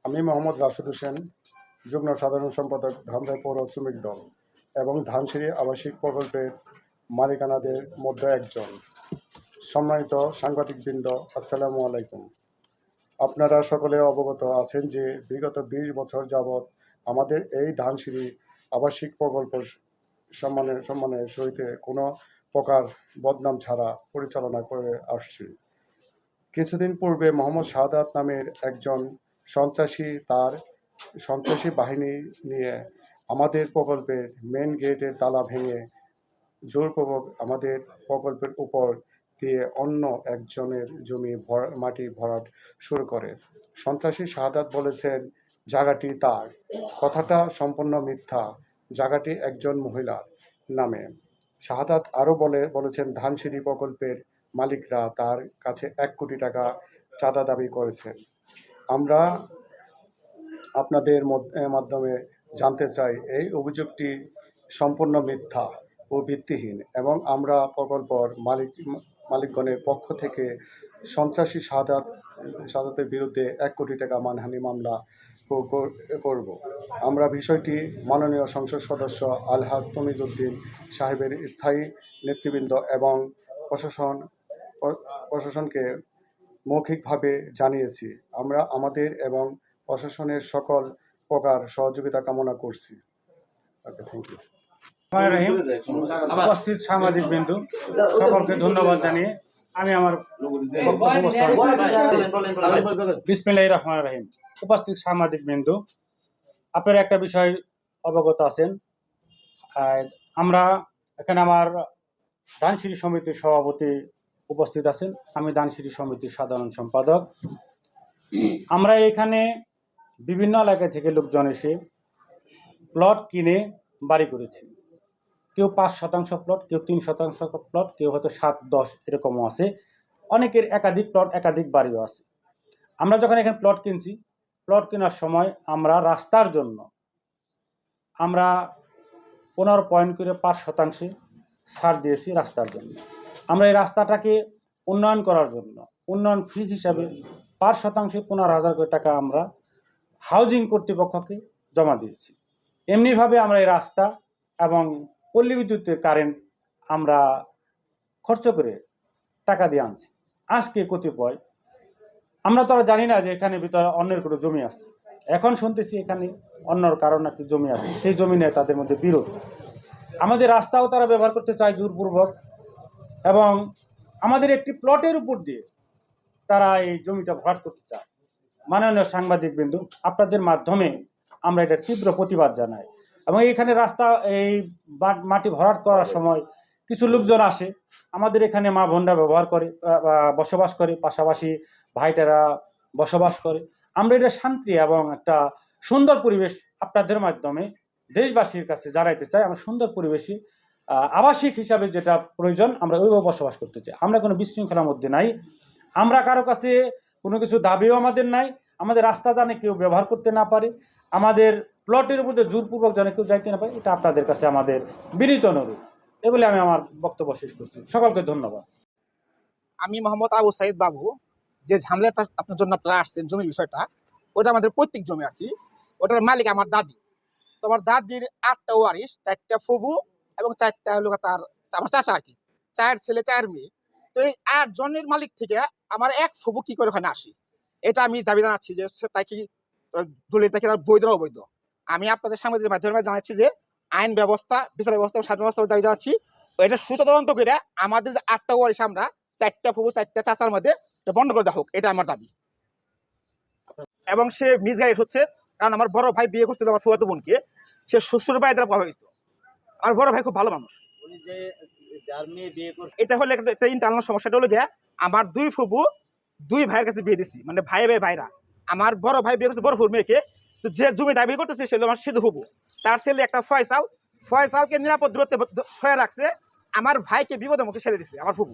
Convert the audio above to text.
আমি মোহাম্মদ রাশেদ হোসেন, যুগ্ম সাধারণ সম্পাদক ধামরাই পৌর শ্রমিক দল এবং ধানসিঁড়ি আবাসিক প্রকল্পের মালিকানাদের মধ্যে একজন। সম্মানিত সাংবাদিকবৃন্দ, আসসালামু আলাইকুম। আপনারা সকলে অবগত আছেন যে বিগত 20 বছর যাবৎ আমাদের এই ধানসিঁড়ি আবাসিক প্রকল্প সম্মানের সহিত কোনো প্রকার বদনাম ছাড়া পরিচালনা করে আসছি। কিছুদিন পূর্বে মোহাম্মদ শাহাদাত নামের একজন তার সন্ত্রাসী বাহিনী নিয়ে আমাদের প্রকল্পের মেন গেটের তালা ভেঙে জোরপূর্বক আমাদের প্রকল্পের উপর দিয়ে অন্য একজনের জমি মাটি ভরাট শুরু করে। সন্ত্রাসী শাহাদাত বলেছেন জায়গাটি তার। কথাটা সম্পূর্ণ মিথ্যা। জায়গাটি একজন মহিলার নামে। শাহাদাত আরও বলেছেন ধানসিঁড়ি প্রকল্পের মালিকরা তার কাছে 1 কোটি টাকা চাঁদা দাবি করেছেন। আমরা আপনাদের মাধ্যমে জানতে চাই এই অভিযোগটি সম্পূর্ণ মিথ্যা ও ভিত্তিহীন এবং আমরা প্রকল্পর মালিকগণের পক্ষ থেকে সন্ত্রাসী শাহাদাতের বিরুদ্ধে 1 কোটি টাকা মানহানি মামলা করব। আমরা বিষয়টি মাননীয় সংসদ সদস্য আলহাজ তমিজউদ্দিন সাহেবের স্থায়ী নেতৃবৃন্দ এবং প্রশাসনকে মৌখিকভাবে জানিয়েছি। আমরা আমাদের এবং প্রশাসনের সকল প্রকার সহযোগিতা কামনা করছি। ওকে, থ্যাংক ইউ। উপস্থিত সাংবাদিক বিন্দু সকলকে ধন্যবাদ জানিয়ে আমি আমার বিসমিল্লাহির রহমানির রহিম। উপস্থিত সাংবাদিক বিন্দু, আপনারা একটা বিষয় অবগত আছেন, আমরা এখানে আমার ধানসিঁড়ি সমিতির সভাপতি উপস্থিত আছেন, আমি ধানসিঁড়ি সমিতির সাধারণ সম্পাদক। আমরা এখানে বিভিন্ন এলাকা থেকে লোকজন এসে প্লট কিনে বাড়ি করেছি। কেউ 5% প্লট, কেউ 3% প্লট, কেউ হয়তো 7-10 এরকমও আছে। অনেকের একাধিক প্লট, একাধিক বাড়িও আছে। আমরা যখন এখানে প্লট কিনছি, প্লট কেনার সময় আমরা রাস্তার জন্য আমরা 15 পয়েন্ট করে 5% ছাড় দিয়েছি রাস্তার জন্য। আমরা এই রাস্তাটাকে উন্নয়ন করার জন্য উন্নয়ন ফি হিসাবে 5% 15,000 করে টাকা আমরা হাউজিং কর্তৃপক্ষকে জমা দিয়েছি। এমনিভাবে আমরা এই রাস্তা এবং পল্লী বিদ্যুতের কারেন্ট আমরা খরচ করে টাকা দিয়ে আনছি। আজকে কতিপয় আমরা তো আর জানি না যে এখানে ভিতরে অন্যের কোনো জমি আছে। এখন শুনতেছি এখানে অন্যর কারণ নাকি জমি আছে, সেই জমি নিয়ে তাদের মধ্যে বিরোধ। আমাদের রাস্তাও তারা ব্যবহার করতে চায় জোরপূর্বক এবং আমাদের একটি প্লটের উপর দিয়ে তারা এই জমিটা ভরাট করতে চায়। মাননীয় সাংবাদিক বিন্দু, আপনাদের মাধ্যমে আমরা এটার তীব্র প্রতিবাদ জানাই এবং এইখানে রাস্তা এই মাটি ভরাট করার সময় কিছু লোকজন আসে, আমাদের এখানে মা বোনরা বসবাস করে, পাশাপাশি ভাইটারা বসবাস করে। আমরা এটা শান্তি এবং একটা সুন্দর পরিবেশ আপনাদের মাধ্যমে দেশবাসীর কাছে জানাইতে চাই। আমরা সুন্দর পরিবেশে আবাসিক হিসাবে যেটা প্রয়োজন আমরা ওইভাবে বসবাস করতে চাই। আমরা কোনো বিশৃঙ্খলার মধ্যে নাই, আমরা কারো কাছে কোনো কিছু দাবিও আমাদের নাই। আমাদের রাস্তা জানে কেউ ব্যবহার করতে না পারে, আমাদের প্লটের মধ্যে জোরপূর্বক জানে কেউ যাইতে না পারে, এটা আপনাদের কাছে আমাদের বিনীত অনুরোধ। এ বলে আমি আমার বক্তব্য শেষ করছি। সকলকে ধন্যবাদ। আমি মোহাম্মদ আবু সাইদ বাবু। যে ঝামেলাটা আপনার জন্য আপনারা আসছেন জমির বিষয়টা, ওটা আমাদের পৈতৃক জমি আর কি। ওটার মালিক আমার দাদি। তো আমার দাদির 8টা ওয়ারিশ, 4টা ফুবু এবং 4টা হলো তার আমার চাচা আর কি, 4 ছেলে 4 মেয়ে। তো এই 8 জনের মালিক থেকে আমার এক ফুবু কি করে ওখানে আসি, এটা আমি দাবি জানাচ্ছি যে তাই কি দলিলটা কি তার বৈধ না অবৈধ। আমি আপনাদের সাংবাদিকের মাধ্যমে জানাচ্ছি যে আইন ব্যবস্থা, বিচার ব্যবস্থা, স্বাধীন ব্যবস্থা দাবি জানাচ্ছি। এটা সুস্থ তদন্ত করে আমাদের যে 8টা ওয়ারিশ আমরা 4টা ফুবু 4টা চাচার মধ্যে বন্ধ করে দেওয়া হোক, এটা আমার দাবি। এবং সে মিসগাইড হচ্ছে, কারণ আমার বড় ভাই বিয়ে করছিল আমার ফুফাতো বোনকে, সে শ্বশুর বাড়ি দ্বারা প্রভাবিত। আমার বড় ভাই খুব ভালো মানুষ। এটা হলে একটা ইন্টারনাল সমস্যাটা হলো যে আমার 2 ফুবু 2 ভাইয়ের কাছে বিয়ে দিছি, মানে ভাইরা। আমার বড় ভাই বিয়ে করছে বড় ফুবুর মেয়েকে। তো যে জমি দাবি করতেছে সে আমার সিধু ফুবু, তার ছেলে একটা ফয়সালকে নিরাপদ দূরত্বে রাখছে, আমার ভাইকে বিপদের মুখে ছেড়ে দিচ্ছে আমার ফুবু।